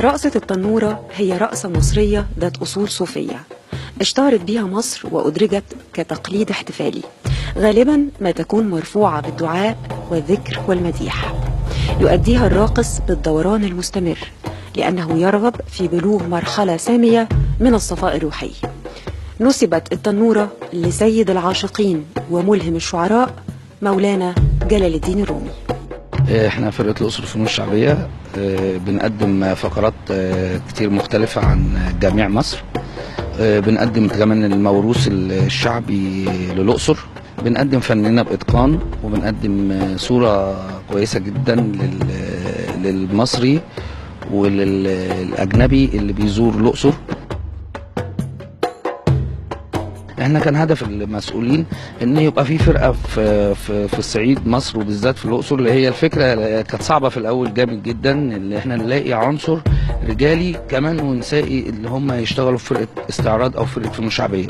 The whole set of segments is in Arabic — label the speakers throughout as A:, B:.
A: رقصة التنورة هي رقصة مصرية ذات أصول صوفية اشتهرت بها مصر وأدرجت كتقليد احتفالي، غالبا ما تكون مرفوعة بالدعاء والذكر والمديح. يؤديها الراقص بالدوران المستمر لأنه يرغب في بلوغ مرحلة سامية من الصفاء الروحي. نسبت التنورة لسيد العاشقين وملهم الشعراء مولانا جلال الدين الرومي.
B: احنا فرقة الأقصر الفنون الشعبية بنقدم فقرات كتير مختلفة عن جميع مصر. بنقدم كمان الموروث الشعبي للأقصر، بنقدم فننا بإتقان، وبنقدم صورة كويسة جدا للمصري وللأجنبي اللي بيزور الأقصر. احنا كان هدف المسؤولين ان يبقى في فرقه في الصعيد مصر وبالذات في الاقصر، اللي هي الفكره كانت صعبه في الاول جامد جدا، اللي احنا نلاقي عنصر رجالي كمان ونسائي اللي هم يشتغلوا في فرقه استعراض او فرقه فنون شعبيه.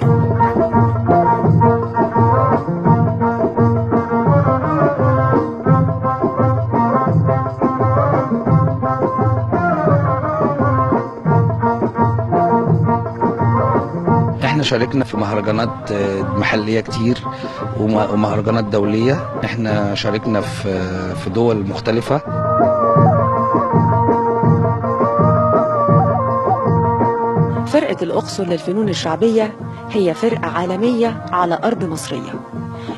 B: احنا شاركنا في مهرجانات محلية كتير ومهرجانات دولية. احنا شاركنا في دول مختلفة.
A: فرقة الأقصر للفنون الشعبية هي فرقة عالمية على أرض مصرية.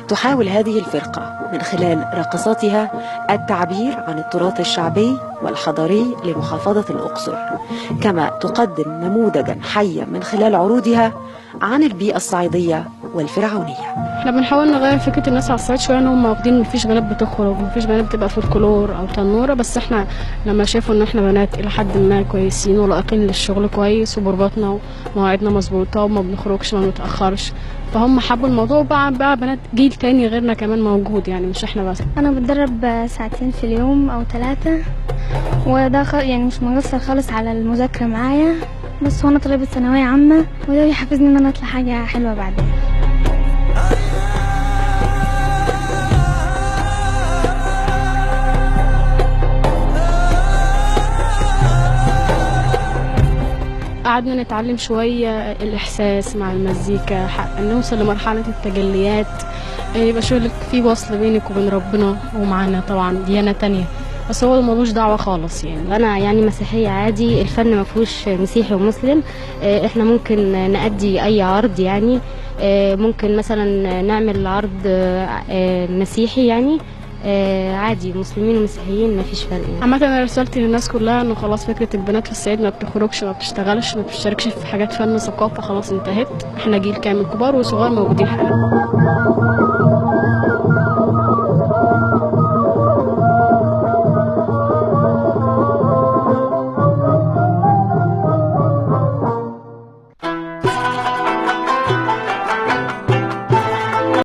A: تحاول هذه الفرقة من خلال رقصاتها التعبير عن التراث الشعبي والحضاري لمحافظة الأقصر، كما تقدم نموذجا حيا من خلال عروضها عن البيئة الصعيدية والفرعونية.
C: احنا بنحاول نغير فكرة الناس على الصعيد شوية، ان هم واخدين مفيش بنات بتخرج، مفيش بنات بتبقى فولكلور او تنورة، بس احنا لما شافوا ان احنا بنات الى حد ما كويسين ولائقين للشغل كويس وبرباطنا ومواعيدنا مظبوطة وما بنخرجش ما بنتأخرش، فهم حبوا الموضوع. بقى بنات جيل تاني غيرنا كمان موجود، يعني مش احنا بس.
D: انا بتدرب ساعتين في اليوم او 3، وده يعني مش مقصر خالص على المذاكرة معايا، بس هو انا طالبة ثانوية عامة وده بيحفزني ان انا اطلع حاجة حلوة بعدين.
C: قعدنا نتعلم شوية الإحساس مع المزيكا، نوصل لمرحلة التجليات، يبقى شغلك في وصل بينك وبين ربنا ومعانا طبعا ديانة تانية، بس هو ملوش دعوة خالص. يعني
E: أنا يعني مسيحية عادي، الفن ما فيهوش مسيحي ومسلم. احنا ممكن نأدي أي عرض، يعني ممكن مثلا نعمل عرض مسيحي، يعني عادي مسلمين ومسيحيين ما فيش فرق. يعني
C: عامة انا رسالتي للناس كلها انه خلاص فكرة البنات في الصعيد ما بتخرجش ما بتشتغلش ما بتشتركش في حاجات فن ثقافة خلاص انتهت. احنا جيل كامل كبار وصغار موجودين حاليا.